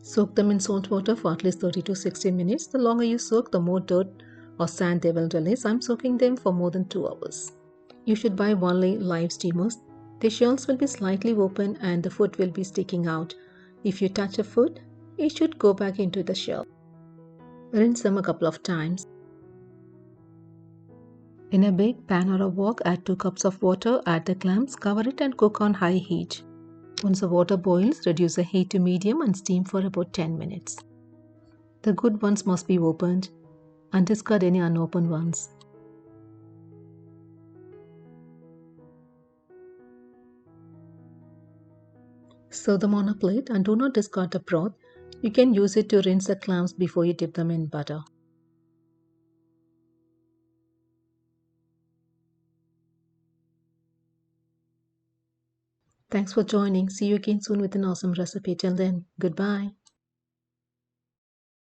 Soak them in salt water for at least 30 to 60 minutes. The longer you soak, the more dirt or sand they will release. I'm soaking them for more than 2 hours. You should buy only live steamers. The shells will be slightly open and the food will be sticking out. If you touch a food, it should go back into the shell. Rinse them a couple of times. In a big pan or a wok, add 2 cups of water, add the clams, cover it and cook on high heat. Once the water boils, reduce the heat to medium and steam for about 10 minutes. The good ones must be opened and discard any unopened ones. Serve them on a plate and do not discard the broth. You can use it to rinse the clams before you dip them in butter. Thanks for joining. See you again soon with an awesome recipe. Till then, goodbye.